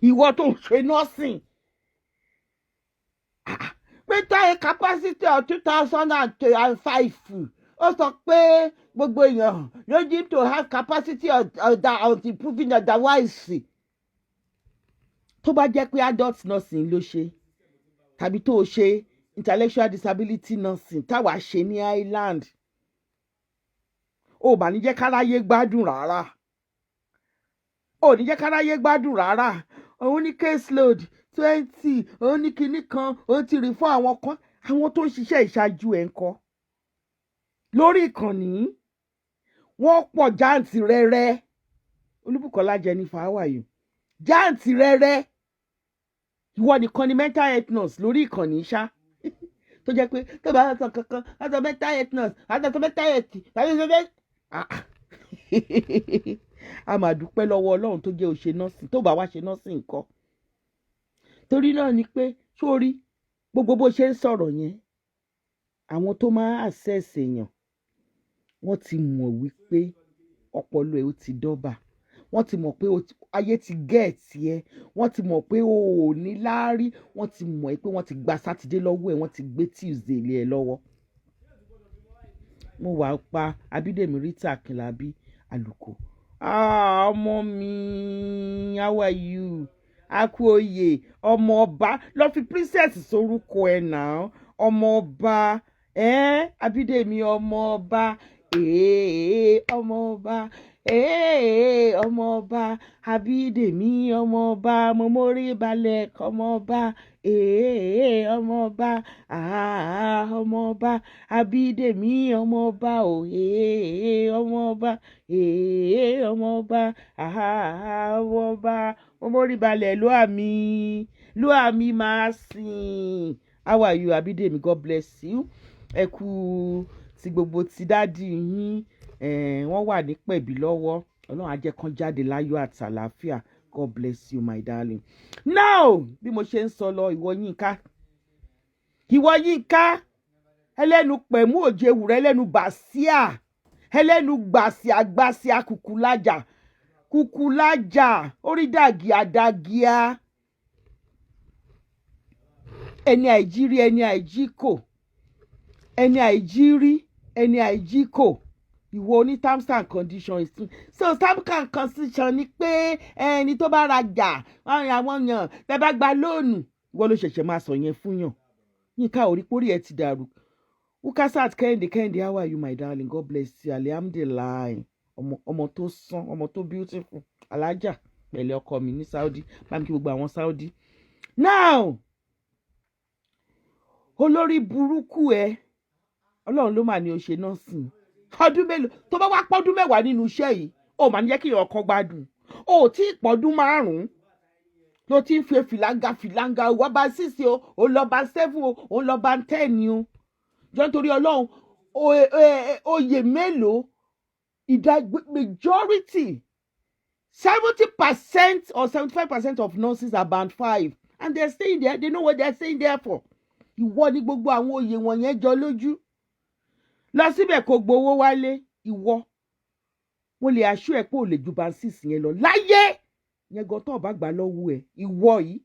ìwọ tó ń ṣe nursing pé táyé capacity of 2005 ó sọ pé gbogbo èèyàn ló need to have capacity of improving otherwise tó bá jẹ́ pé adult nursing ló ṣe tàbí tó ṣe intellectual disability nursing táwa ṣe ní Ireland ò bá ní jẹ́ káráyé gbádùn rárá òun ní case load 20 òun ní kinní kan òun ti rí fún àwọn kan àwọn tó ń ṣiṣẹ́ ìṣáájú ẹ̀ ń kọ́ lórí ìkànnì wọ́n pọ̀ jáǹtì rẹ́rẹ́ Olúbùkọ́lá Jennifer how are you jáǹtì rẹ́rẹ́ ìwọ nìkan ni mental health nurse lórí ìkànnì ṣá tó jẹ́ pé tó bá sọ kankan àtọ mental health nurse àtọ mental health a máa dúpẹ́ lọ́wọ́ Ọlọ́run tó jẹ́ òṣè nọ́ọ̀sì tó bá wá ṣe nọ́ọ̀sì nǹkan torí náà ni pé sórí gbogbo bó ṣe ń sọ̀rọ̀ yẹn àwọn tó máa access èèyàn wọ́n ti mọ̀ wípé ọpọlọ ẹ̀ ó ti dọ́bà wọ́n ti mọ̀ pé ayé ti gẹ̀ẹ́tì ẹ wọ́n ti mọ̀ pé o ò ní láárí wọ́n ti mọ̀ pé wọ́n ti gba sátidé lọ́wọ́ ẹ̀ wọ́n ti gbé Tuesday lé ẹ lọ́wọ́. mo wà pa Abídèmí Rita Akínlábí Àlùkò ọmọ mi how are you akú oyè ọmọ ọba lọ fi princess sorúkọ ẹ náà ọmọ ọba Abídèmí ọmọ ọba ọmọ ọba ọmọ ọba Abídèmí ọmọ ọba mọmọrí balẹ̀ ọmọ ọba ọmọ ọba ọmọ ọba Abídèmí ọmọ ọba ọmọ ọba ọmọ ọba ọmọ ọba mọmọrí balẹ̀ ló àmì máa sìn. How are you Abídèmí? God bless you. Ẹ kú ti gbogbo ti dádì yín wọ́n wà ní pẹ̀bí lọ́wọ́ Ọlọ́run á jẹ́ kán jáde láyọ̀ àti àlàáfíà. God bless you my darling. Now bí mo ṣe ń sọ lọ ìwọ Yínká ẹlẹ́nu pẹ̀mú òjè wùrẹ́ ẹlẹ́nu bàṣíà ẹlẹ́nu gbàṣíà kùkùlájà orí dàgíà ẹni àìjírí ẹni àìjíkò ẹni àìjírí ẹni àìjíkò ìwọ oní terms and conditions so terms and conditions ni pé ẹni tó bá rajà àwọn èèyàn tẹ́ bá gba lóònù ìwọ ló ṣẹ̀ṣẹ̀ máa sọ yẹn fún yàn. Yínká oríporí ẹ ti dàrú. Ukasat Kẹ́hìndé how are you my darling? God bless you. Alhamdulilayi ọmọ tó sán ọmọ tó beautiful alájà pẹ̀lẹ́ ọkọ mi ní Saudi bá mi kí gbogbo àwọn Saudi. Now olórí burúkú ẹ Ọlọ́run ló mà ní o ṣe nọ́ọ̀sìn ọdún mélòó tó bá wá pọ́dún mẹ́wàá nínú iṣẹ́ yìí ó mà ní jẹ́ kí ọkọ gbádùn ó tí ì pọ́dún 5 ló ti ń fi fìlàngà wá bá 6 o ó lọ bá 7 o ó lọ bá 10 o jọ nítorí Ọlọ́run oyè mélòó majority 70% or 75% of nurses are band 5 and they're staying there they know what they're staying there for. Ìwọ ni gbogbo àwọn oyè wọ̀nyẹn jọ lójú lọ síbẹ̀ kó gbowó wálé ìwọ mo lè aṣọ ẹ̀ pé ò lè ju band 6 yẹn lọ láyé yẹn gan tó bá gbà lọ́wọ́ ẹ̀ ìwọ yìí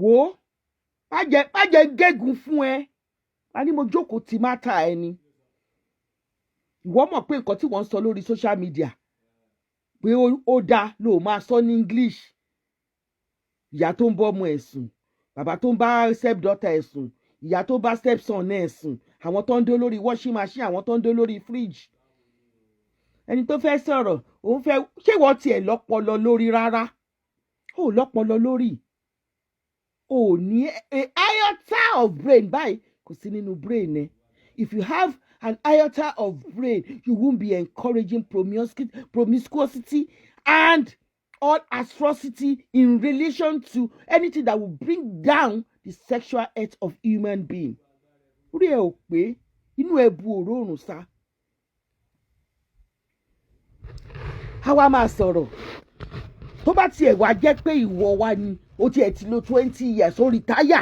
wò ó má jẹ́ gégùn fún ẹ a ní mo jókòó tí má ta ẹni ìwọ mọ̀ pé nǹkan tí wọ́n ń sọ lórí social media pé ó dáa ló máa sọ ní English ìyá tó ń bọ́ ọmọ ẹ̀ sùn bàbá tó ń bá step daughter ẹ̀ sùn ìyá tó bá step son ẹ̀ sùn àwọn tó ń dó lórí washing machine àwọn tó ń dó lórí fridge ẹni tó fẹ́ sọ̀rọ̀ òun fẹ́ ṣé ìwọ tiẹ̀ lọ́pọlọ lórí rárá ó lọ́pọlọ lórí ò ní iota of brain báyìí kò sí nínú brain ẹ if you have an iota of brain you won't be encouraging promiscuity and all atrocity in relation to anything that will bring down the sexual health of human being. Orí ẹ ò pé inú ẹ bu òróòrùn sá. Àwa máa sọ̀rọ̀ tó bá tiẹ̀ wá jẹ́ pé ìwọ wa ni ó tiẹ̀ ti lò 20 years ó rìtáyà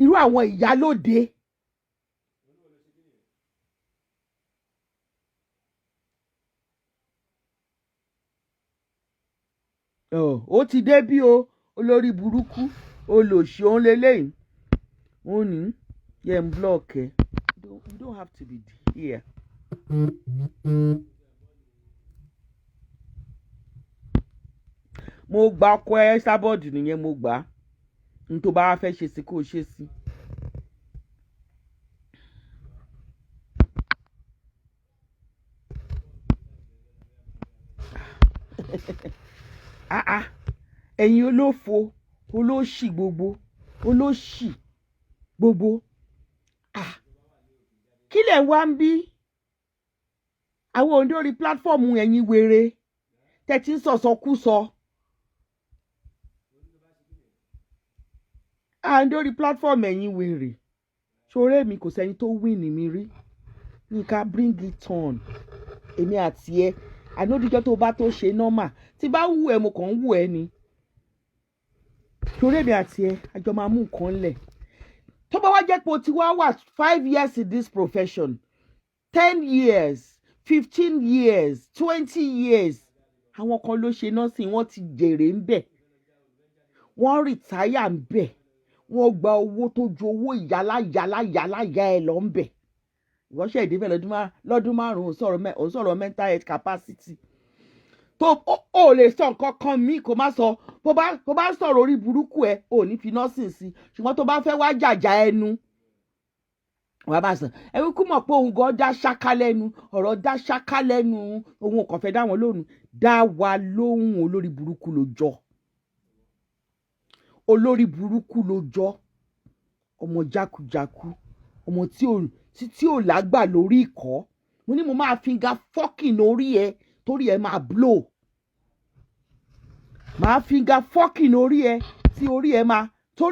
irú àwọn ìyálóde ó ti dé bí o olórí burúkú olòṣì òun lélẹ́yìn òun ní yẹn block ẹ you don't have to be here. mo gba ọkọ ẹ sábọọdù nìyẹn mo gbà á n tó bá fẹ́ ṣe sí kó o ṣe sí. ẹ̀yin olófo olóṣì gbogbo olóṣì gbogbo kí lẹ̀ wá ń bí àwọn òǹdó orí pílátífọ̀mù ẹ̀yin wèrè tẹ̀tí ń sọ̀sọ̀kúsọ òǹdó orí pílátífọ̀mù ẹ̀yin wèrè ṣoré mi kò sẹ́ni tó win mi rí Yinka bring it on èmi àti ẹ ànódìjọ́ tó bá tó ṣe nọ́mà tí bá wù ẹ́ mo kàn ń wù ẹ́ ni ṣoré mi àti ẹ àjọ máa mú nǹkan lẹ̀ tó bá wá jẹ́ pé o ti wá wà 5 years in this profession 10 years 15 years 20 years àwọn kan ló ṣe nọ́ọ̀sì wọ́n ti jèrè ń bẹ̀ wọ́n rìtáyà ń bẹ̀ wọ́n gba owó tó ju owó ìyálà ẹ lọ ń bẹ̀ ìwọ́ṣẹ́ ìdíbẹ̀ lọ́dún márùn-ún sọ̀rọ̀ mental health capacity tó o lè sọ nǹkan kan míì kó má sọ bó bá sọ̀rọ̀ orí burúkú ẹ ò ní fi nọ́ọ̀sì sí ṣùgbọ́n tó bá fẹ́ wá jàjà ẹnu wàá bá sọ ẹ kú mọ̀ pé òun gan dá ṣáká lẹ́nu ọ̀rọ̀ dá ṣáká lẹ́nu òun kàn fẹ́ dá wọn lóhùn dá wa lóhùn olórí burúkú ló jọ olórí burúkú ló jọ ọmọ jákujàku ọmọ tí ò lágbà lórí ìkọ́ mo ní mo máa finger fucking orí ẹ torí ẹ máa blow máa finger fucking orí ẹ tí torí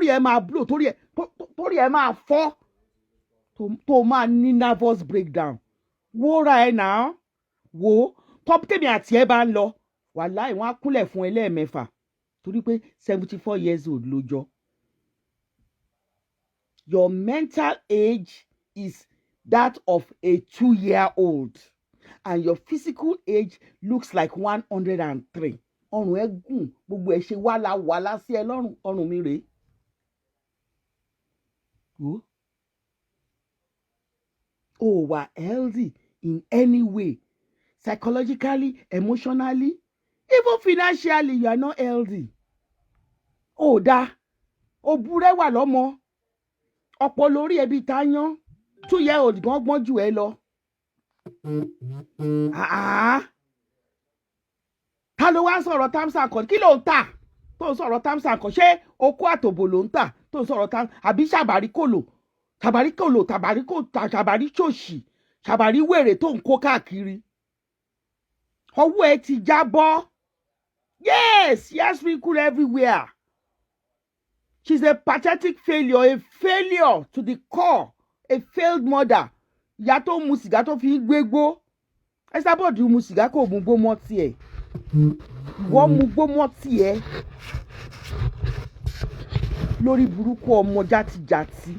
ẹ máa blow torí ẹ máa fọ́ tó máa ní nervous breakdown wó ra ẹ náà wò top tèmi àti ẹ bá ń lọ wàláì wọ́n á kúnlẹ̀ fún ẹ lẹ́ẹ̀mẹ́fà torí pé 74 years old ló jọ. Your mental age is that of a 2-year-old and your physical age looks like 103. ọrùn ẹ gùn gbogbo ẹ ṣe wàlàwàlà sí ẹ lọ́rùn ọrùn mi rèé. O wà healthy in any way psychologically emotionally even financially you are not healthy. ó dáa òbúrẹ́ wà lọ́mọ ọ̀pọ̀ lórí ẹbí tá yán 2-year-old gan gbọ́n jù ẹ lọ. ta ló wá ń sọ̀rọ̀ terms and conditions kí ló ń tà tó ń sọ̀rọ̀ terms and conditions ṣé okó àtòbò ló ń tà tó ń sọ̀rọ̀ terms àbí ṣàbáríkòlò ṣàbáríṣòṣì ṣàbárí wèrè tó ń kó káàkiri ọwọ́ ẹ ti jábọ́. Yes, sprinkle everywhere. She's a pathetic failure, a failure to the core, a failed mother. Ìyá tó mu sìgá tó fi gbégbó. Ẹ sábọ̀dù mu sìgá kò mú gbó mọ́ tiẹ̀. Ìwọ mu gbó mọ́ tiẹ̀. Lórí burúkú ọmọ játijàti.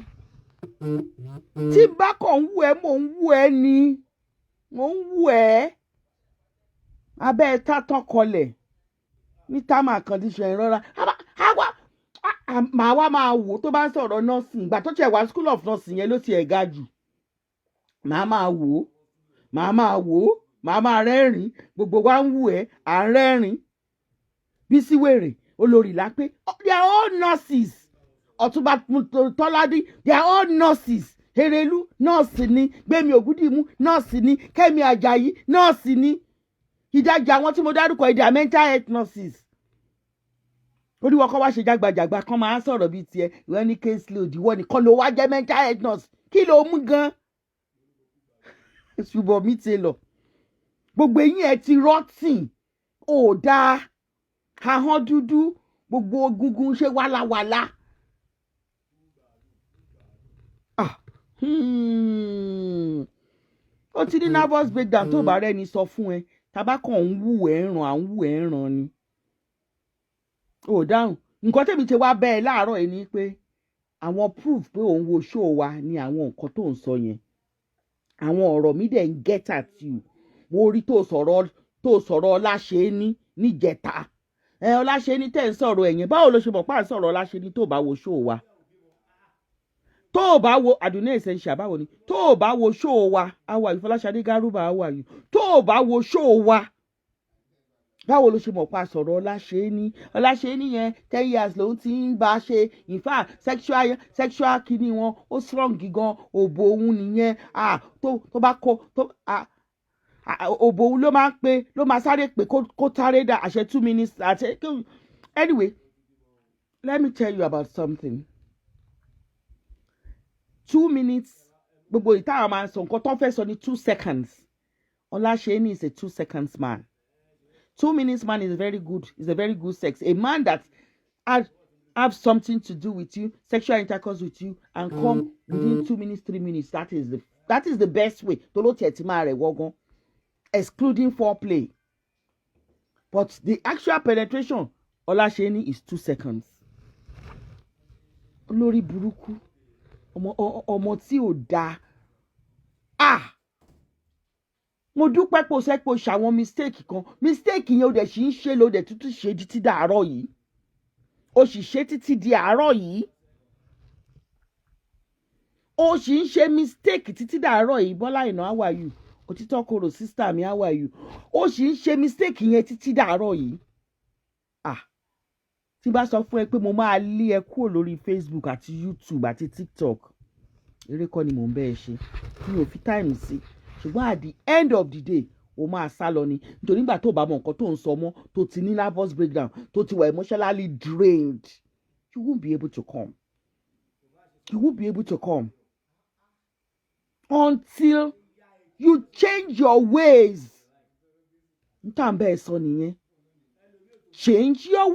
Tí bá kàn ń wù ẹ́ mò ń wù ẹ́ ni. Mò ń wù ẹ́. Abẹ́ ẹ tá tán kọlẹ̀. Ní term and condition ìrora màá wá máa wò tó bá ń sọ̀rọ̀ nursing ìgbà tó tiẹ̀ wá school of nursing yẹn ló ti ẹ̀ ga jù màá máa rẹ́rìn gbogbo wa ń wù ẹ́ à ń rẹ́rìn Bísí wèrè olórí lápé they are all nurses Ọ̀túnba Tọ́ládé they are all nurses Erelu nọ́ọ̀sì ni Gbémi Ògúndìmú nọ́ọ̀sì ni Kẹ́mi Àjàyí nọ́ọ̀sì ni ìdájà àwọn tí mo dárúkọ èdè mental health nurses oríwọ kọ́ wá ṣe jágbajàgba kan máa ń sọ̀rọ̀ bíi tiẹ̀ ìwọ ní case load ìwọ nìkan ló wá jẹ́ mental health nurse kí ló mú gan ṣùgbọ́n mi ti lọ gbogbo eyín ẹ ti rọ́tìn ò dáa ahọ́n dúdú gbogbo egungun ṣe wálawàla ó ti ní nervous breakdown tó bá rẹ́ni sọ fún ẹ tabakọ̀ ń wù ẹ́ ràn ni ó dáhùn nǹkan tèmi ti wá bẹ́ẹ̀ láàárọ̀ yìí ni pé àwọn proof pé òun wo show wa ni àwọn nǹkan tó ń sọ yẹn àwọn ọ̀rọ̀ mi dẹ̀ ń get at you mo rí tó sọ̀rọ̀ Ọláṣẹ́ni níjẹta Ọláṣẹ́ni tẹ́ ń sọ̀rọ̀ ẹ̀yìn báwo ló ṣe mọ̀ pá ń sọ̀rọ̀ Ọláṣẹ́ni tó bá wo ṣó wa tó bá wo Àdùnní Essential báwo ni tó bá wo ṣó wa àwa Ìfọláṣadé Gárúbà àwa yìí tó bá wo ṣó wa báwo ló ṣe mọ̀ pa sọ̀rọ̀ Ọláṣẹ́ni yẹn 10 years lòun ti ń bá a ṣe in fact sexual kìíní wọn ó strong gan òbò òun nìyẹn tó bá kó òbò òun ló máa sáré pé kó táré dà àṣẹ 2 minutes anyway let me tell you about something 2 minutes gbogbo ìta àwọn máa ń sọ nǹkan tó fẹ́ sọ ní 2 seconds Ọláṣẹ́ni is a 2 seconds man. 2 minutes man is very good. Is a very good sex. A man that have something to do with you, sexual intercourse with you, and come within 2 minutes, 3 minutes. That is the best way. Excluding foreplay. But the actual penetration, Ọláṣẹ́ni is 2 seconds. Olórí burúkú, ọmọ tí ò dáa. Mo dúpẹ́ pé o ṣe pé o ṣàwọn mistake yẹn o dẹ̀ sì ń ṣe ló dẹ̀ tútù ṣe títí dàárọ̀ yìí o sì ṣe títí di àárọ̀ yìí o sì ń ṣe mistake títí dàárọ̀ yìí Bọ́lá Ìnà how are you òtítọ́ koro sister mi how are you o sì ń ṣe mistake yẹn títí dàárọ̀ yìí tí bá sọ fún ẹ pé mo máa lé ẹ kúrò lórí Facebook àti YouTube àti TikTok eré kọ́ ni mò ń bẹ́ ẹ ṣe mi ò fi time sí ṣùgbọ́n at the end of the day o máa sá lọ ni nítorí nígbà tó bá mọ nǹkan tó ń sọ mọ́ tó ti ní nervous breakdown tó ti wà emotionally drained you won't be able to come until you change your ways níta bẹ́ẹ̀ sọ nìyẹn change your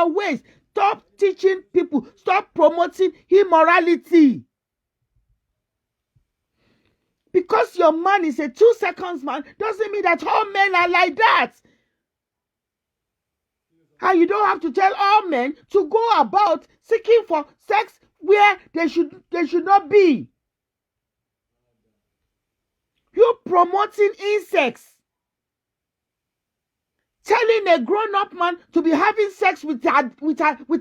ways stop teaching people. Stop promoting immorality. Because your man is a 2 seconds man doesn't mean that all men are like that. And you don't have to tell all men to go about seeking for sex where they should not be. You promoting insects. Telling a grown-up man to be having sex with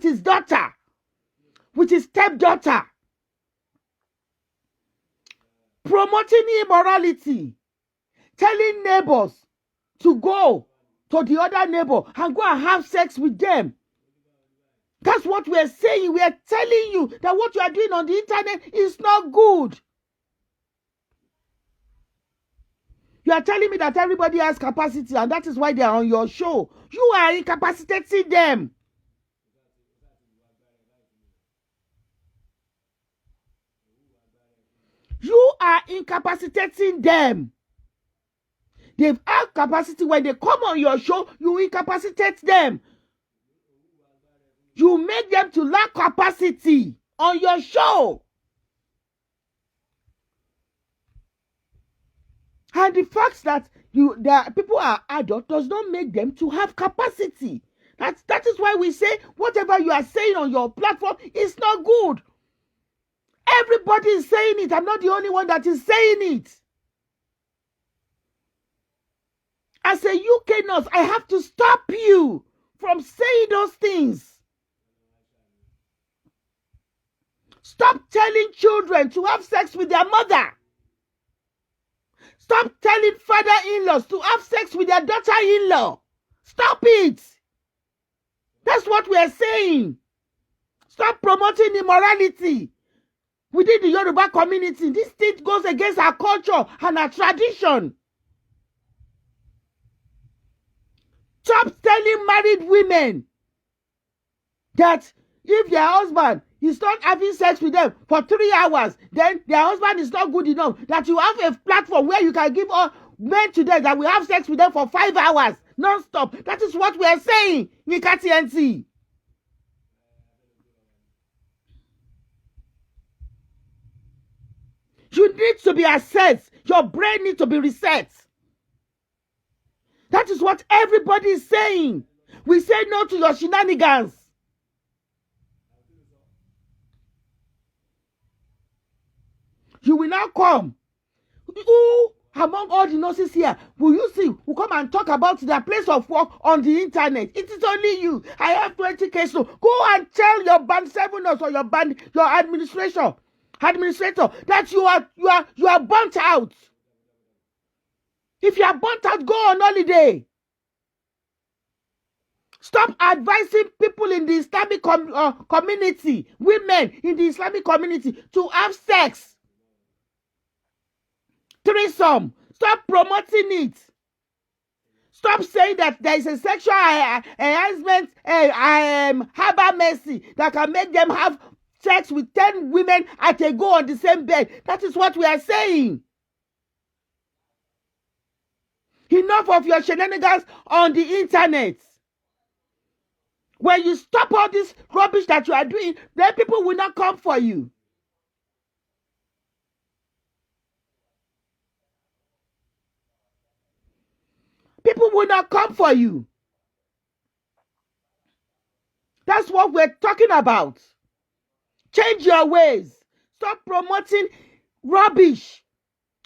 his daughter, with his stepdaughter. Promoting immorality. Telling neighbors to go to the other neighbor and go and have sex with them. That's what we are saying. We are telling you that what you are doing on the internet is not good. You are telling me that everybody has capacity and that is why they are on your show. You are incapacitating them. You are incapacitating them. They have capacity. When they come on your show, you incapacitate them. You make them to lack capacity on your show. And the fact that people are adult does not make them to have capacity. That is why we say whatever you are saying on your platform is not good. Everybody is saying it. I'm not the only one that is saying it. As a UK nurse, I have to stop you from saying those things. Stop telling children to have sex with their mother. Stop telling father-in-laws to have sex with their daughter-in-law. Stop it. That's what we are saying. Stop promoting immorality within the Yoruba community. This thing goes against our culture and our tradition. Stop telling married women that if their husband is not having sex with them for 3 hours, then their husband is not good enough. That you have a platform where you can give all men to them that will have sex with them for 5 hours non-stop. That is what we are saying, Yinka TNT. You need to be assessed. Your brain needs to be reset. That is what everybody is saying. We say no to your shenanigans. You will now come. Who among all the nurses here, will you see, will come and talk about their place of work on the internet? It is only you. I have 20 cases. So go and tell your band 7 nurse or your administrator that you are burnt out. If you are burnt out, go on holiday. Stop advising people in the Islamic community, women in the Islamic community, to have sex. Threesome. Stop promoting it. Stop saying that there is a sexual enhancement, harbor mercy that can make them have sex with 10 women at a go on the same bed. That is what we are saying. Enough of your shenanigans on the internet. When you stop all this rubbish that you are doing, then people will not come for you. People will not come for you. That's what we're talking about. Change your ways. Stop promoting rubbish,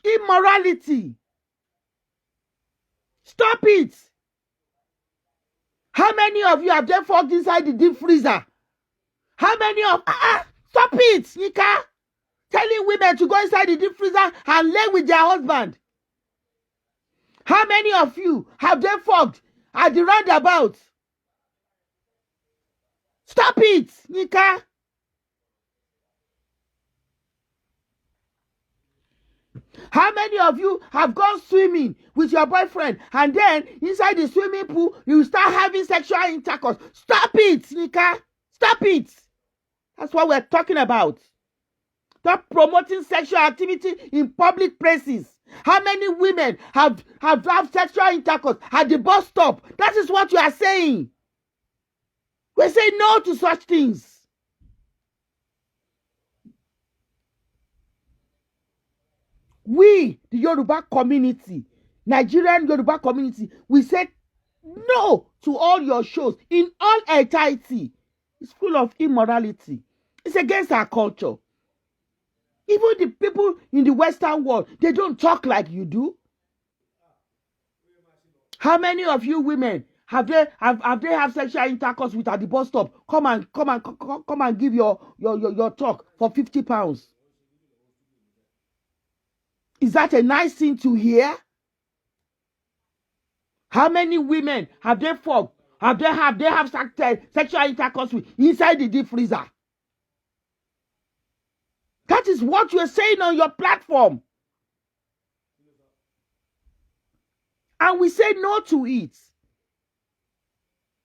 immorality. Stop it. How many of you have just fucked inside the deep freezer? How many of stop it, Yinka. Telling women to go inside the deep freezer and lay with their husband. How many of you have just fucked at the roundabout? Stop it, Yinka. How many of you have gone swimming with your boyfriend and then inside the swimming pool you start having sexual intercourse? Stop it, Yinka. Stop it. That's what we're talking about. Stop promoting sexual activity in public places. How many women have sexual intercourse at the bus stop? That is what you are saying. We say no to such things. We, the Yoruba community, Nigerian Yoruba community, we said no to all your shows in all entirety. It's full of immorality. It's against our culture. Even the people in the Western world, they don't talk like you do. How many of you women have they sexual intercourse with at the bus stop? Come and give your talk for 50 pounds. Is that a nice thing to hear? How many women have they fucked? Have sexual intercourse with inside the deep freezer? That is what you are saying on your platform. And we say no to it.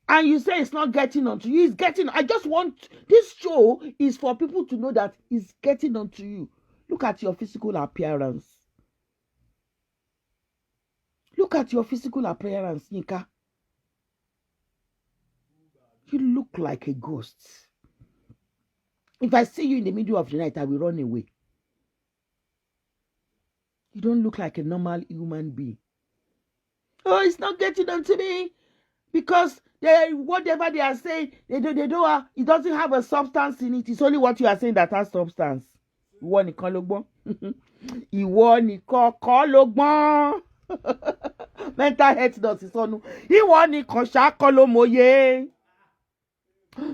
And you say it's not getting onto you. It's getting. I just want, this show is for people to know that it's getting onto you. Look at your physical appearance. Look at your physical appearance, Yinka. You look like a ghost. If I see you in the middle of the night, I will run away. You don't look like a normal human being. Oh, it's not getting onto me because whatever they are saying, it doesn't have a substance in it. It's only what you are saying that has substance. Ìwọ nìkan ló gbọ́n. Ìwọ nìkan kọ́ ló gbọ́n. Mental health nurse sọnù. Ìwọ nìkan ṣákọ́ ló mọ̀ye.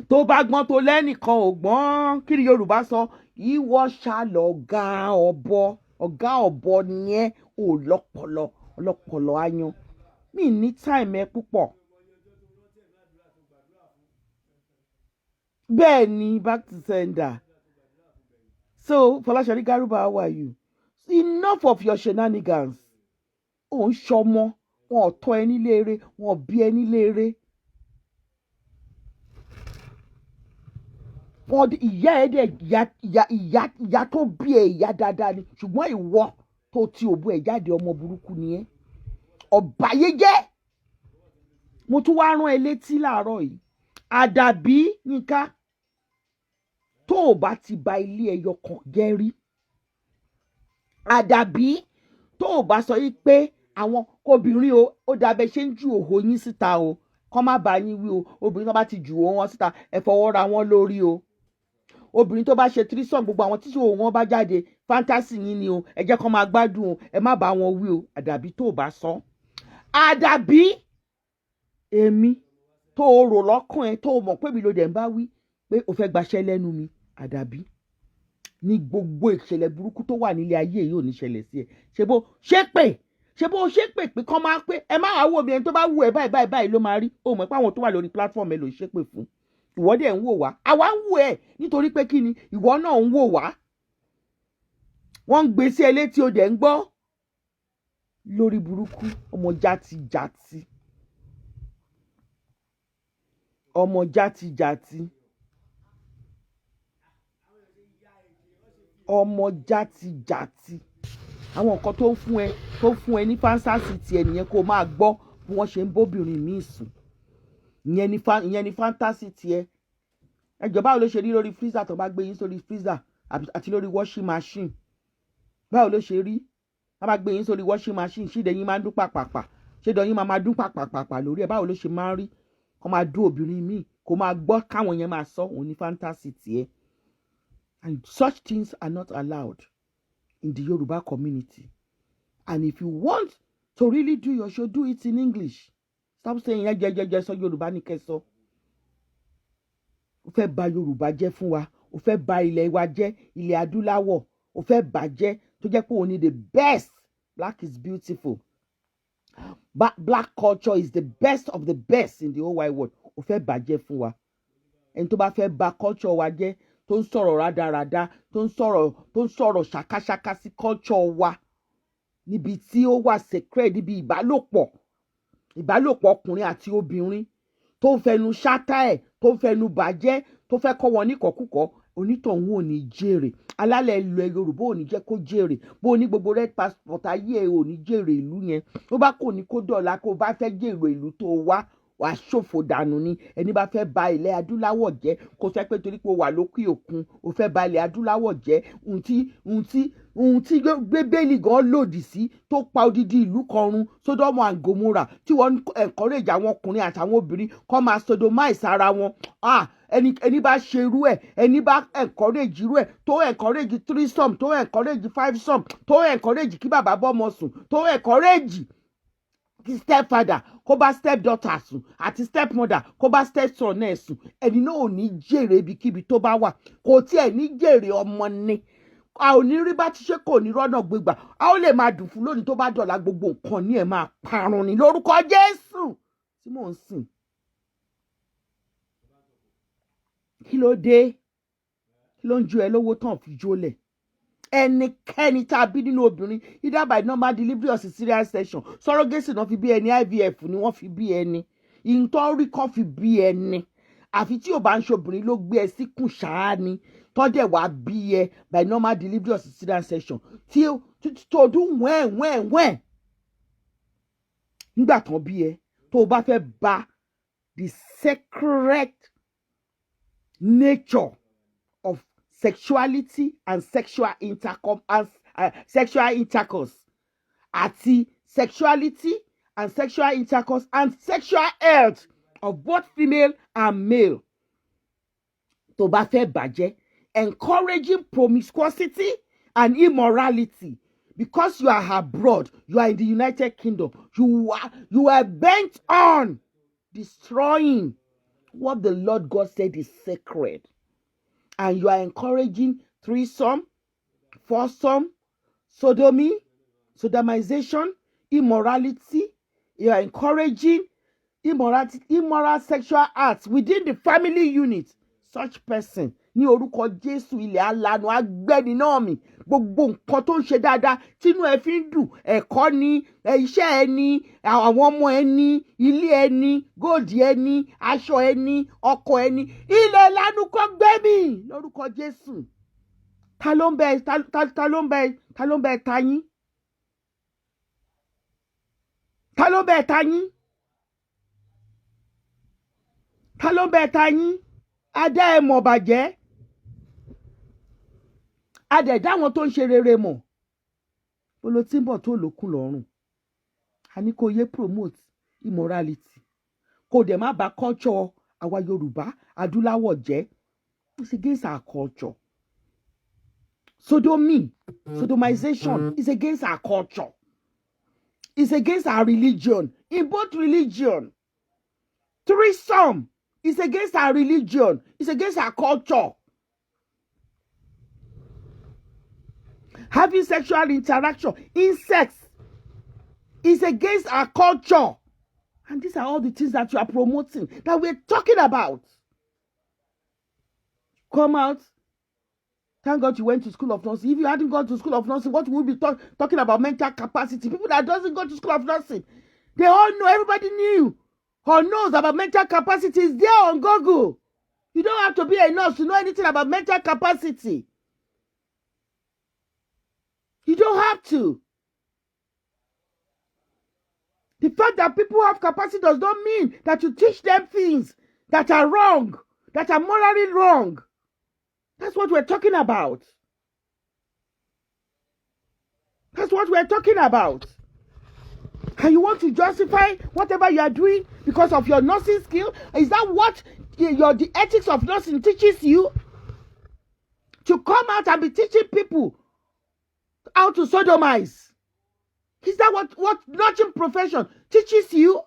Tó bá gbọ́n tó lẹ́nìkan ò gbọ́n. Kí ni Yorùbá sọ? Ìwọ ṣàlọ́gá ọ̀bọ. Ọ̀gá ọ̀bọ nìyẹn ò ọlọ́pọlọ ayan. Mi ní time ẹ púpọ̀. Bẹ́ẹ̀ ni, back to sender. So, Folashade Garuba, how are you? Enough of your shenanigans. Ò ń ṣọmọ, wọn ò tọ́ ẹni léere, wọn ò bí ẹni léere. Ìyá tó bí ẹ ìyá dáadáa ni, ṣùgbọ́n ìwọ tó ti òbú ẹ jáde ọmọ burúkú ni ẹ́. Ọ̀bàyéjẹ́. Mo tún wá rán ẹ létí láàárọ̀ yìí. Àdàbí Yínká tó o bá ti ba ilé ẹyọ kan jẹ́ rí. Àdàbí tó o bá sọ yìí pé àwọn obìnrin ó dàbẹ̀ ṣe ń ju òhò yín síta o. Kọ́ má bá yín wí o. Obìnrin tó bá ti jù wọn síta ẹ fọwọ́ ra wọn lórí o. obìnrin tó bá ṣe tírísàn gbogbo àwọn tíṣe wọn bá jáde fantasy yín ni o ẹ jẹ́ kó máa gbádùn o ẹ má bá wọn wí o àdàbí tó o bá sọ àdàbí èmi tó o rò lọ́kàn ẹ tó o mọ̀ pé mi ló dẹ̀ ń bá wí pé o fẹ́ gbaṣẹ́ lẹ́nu mi àdàbí ní gbogbo ìṣẹ̀lẹ̀ burúkú tó wà nílé ayé yìí ò ní ṣẹlẹ̀ sí ẹ ṣe bó ṣépè pé kán máa pé ẹ má wá wò mí ẹni tó bá wù ẹ báyìí ló máa rí o mọ̀ pé àwọn tó wà lórí platform ẹ ló ṣépè fún ìwọ dẹ̀ ń wò wá àwa ń wò ẹ nítorí pé kí ni ìwọ náà ń wò wá wọ́n ń gbé sí ẹ létí o dẹ̀ ń gbọ́ lórí burúkú ọmọ játijàti àwọn nǹkan tó ń fún ẹ ní fáńsásì tiẹ̀ nìyẹn kó máa gbọ́ bí wọ́n ṣe ń bóbìnrin míì sùn ìyẹn ni fáńtásì tiẹ̀ ẹjọ́ báwo ló ṣe rí lórí freezer tó bá gbé yín sórí freezer àti lórí washing machine báwo ló ṣe rí wọ́n bá gbé yín sórí washing machine ṣídẹ̀ yín máa ń dún pàpàpà ṣídẹ̀ yín máa dún pàpàpà lórí ẹ̀ báwo ló ṣe máa ń rí kó máa dún obìnrin míì kó máa gbọ́ káwọn yẹn máa sọ òun ní fáńtásì tiẹ̀ and such things are not allowed in the Yoruba community. And if you want to really do your show, do it in English. Stop saying jẹ́ sọ Yorùbá ní kẹsọ. O fẹ́ bà Yorùbá jẹ́ fún wa, o fẹ́ bà ilẹ̀ wa jẹ́, ilẹ̀ adúláwọ̀, o fẹ́ bàjẹ́ tó jẹ́ pé o ní the best. Black is beautiful. Black culture is the best of the best in the whole wide world. O fẹ́ bàjẹ́ fún wa. Ẹni tó bá fẹ́ bà culture wa jẹ́ tó ń sọ̀rọ̀ rádaràda tó ń sọ̀rọ̀ ṣàkáṣàká sí culture wa níbi tí ó wà sacred níbi ìbálòpọ̀ ọkùnrin àti obìnrin tó ń fẹnu ṣátá ẹ̀ tó ń fẹnu bàjẹ́ tó fẹ́ kọ́ wọn níkọ̀kúkọ̀ onítọ̀hún ò ní jèrè alálẹ̀ ilẹ̀ Yorùbá ò ní jẹ́ kó jèrè bó o ní gbogbo red passport ayé ẹ̀ ò ní jèrè ìlú yẹn ó bá kò ní kó dọ̀la kó o bá fẹ́ jèrè ìlú tó wá wàá ṣòfò dànù ni ẹni bá fẹ́ bà ilẹ̀ adúláwọ̀ jẹ́ kó fẹ́ pé torí pé o wà lókè òkun o fẹ́ bà ilẹ̀ adúláwọ̀ jẹ́ ohun tí bíbélì gan lòdì sí tó pa odidi ìlú kan run Sódómù and Gòmórà tí wọ́n encourage àwọn ọkùnrin àtàwọn obìnrin kó máa sodomize ara wọn ẹni bá ṣerú ẹ̀ ẹni bá encourage irú ẹ̀ tó encourage threesome tó encourage fivesome tó encourage kí bàbá bọ́mọ sùn tó encourage kí stepfather kó bá stepdaughter sùn àti stepmother kó bá stepson náà sùn ẹni náà ò ní jèrè ibikíbi tó bá wà kò tiẹ̀ ní jèrè ọmọ ni a ò ní rí bá ti ṣe kò ní rọ́nà gbégbà a ó lè máa dùn fún lónìí tó bá dọ̀la gbogbo nǹkan ní ẹ̀ máa parun ní lórúkọ Jésù tí mò ń sìn. Kí ló dé kí ló ń ju ẹ lówó tán fi jólẹ̀ ẹnikẹ́ni tá a bí nínú obìnrin either by normal delivery or cesarean section surrogacy náà fi bí ẹni IVF ni wọ́n fi bí ẹni ìtọ́rí kan fi bí ẹni àfi tí ò bá ń ṣobìnrin ló gbé ẹ síkùn ṣáá ni tọ́dẹ̀ wá bí ẹ by normal delivery or cesarean section tí tó dún wẹ́ẹ̀ nígbà tán bí ẹ tó o bá fẹ́ bà the sacred nature of sexuality and sexual intercourse àti sexuality and sexual intercourse and sexual health of both female and male tó bá fẹ́ bàjẹ́ encouraging promiscuity and immorality because you are abroad you are in the United Kingdom you are bent on destroying what the Lord God said is sacred. And you are encouraging threesome, foursome, sodomy, sodomization, immorality. You are encouraging immoral sexual acts within the family unit. Such person ní orúkọ Jésù ilẹ̀ alanu agbẹ́ni náà mi gbogbo nǹkan tó ń ṣe dáadáa tínú ẹ fi ń dùn ẹ̀kọ́ ni iṣẹ́ ẹni àwọn ọmọ ẹni ilé ẹni góòdì ẹni aṣọ ẹni ọkọ ẹni ilẹ̀ lanu kọ́ gbẹ́mí lórúkọ Jésù ta ló ń bẹ ta yín ta ló ń bẹ ta yín ta ló ń bẹ ta yín adá ẹ mọ̀ bàjẹ́ adẹ̀dá àwọn tó ń ṣe rere mọ̀ bolo tí ń bọ̀ tó lókun lọ́rùn a ní kó yé promote immorality kó dẹ̀ má bà culture àwa Yorùbá adúláwọ̀ jẹ́ It's against our culture. Sodomization is against our culture. It's against our religion. In both religion. Threesome is against our religion. It's against our culture. Having sexual interaction in sex is against our culture. And these are all the things that you are promoting, that we're talking about. Come out. Thank God you went to school of nursing. If you hadn't gone to school of nursing, what would we be talking about mental capacity? People that doesn't go to school of nursing, they all know, everybody knew or knows about mental capacity. Is there on Google. You don't have to be a nurse to know anything about mental capacity. You don't have to. The fact that people have capacity does not mean that you teach them things that are wrong, that are morally wrong. That's what we're talking about. That's what we're talking about. And you want to justify whatever you are doing because of your nursing skill? Is that what the ethics of nursing teaches you? To come out and be teaching people how to sodomize? Is that what nursing profession teaches you?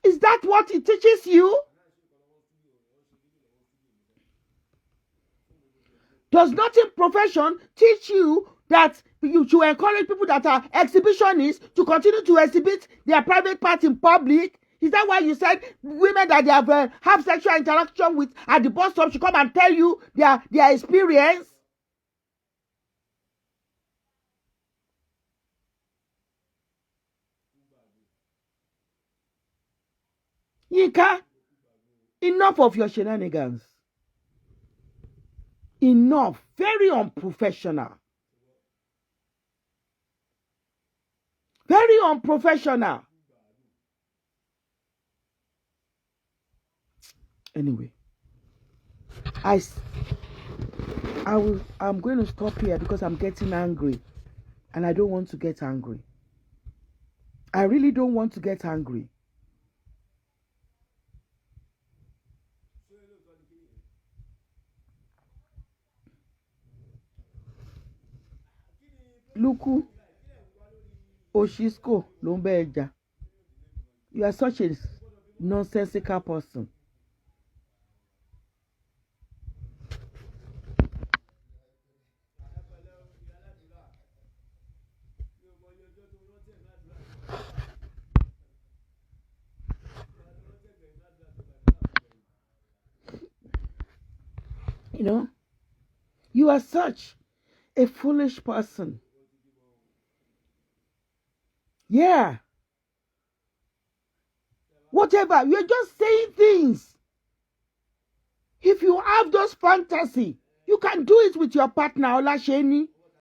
Is that what it teaches you? Does nursing profession teach you that you should encourage people that are exhibitionists to continue to exhibit their private parts in public? Is that why you said women that they have sexual interaction with at the bus stop should come and tell you their experience? Yinka, enough of your shenanigans. Enough. Very unprofessional. Very unprofessional. Anyway, I'm going to stop here because I'm getting angry. And I don't want to get angry. I really don't want to get angry. Luku Oshisko Lombeja. You are such a nonsensical person. You know, you are such a foolish person. Yeah. Whatever, you're just saying things. If you have those fantasy, you can do it with your partner, Olasheni.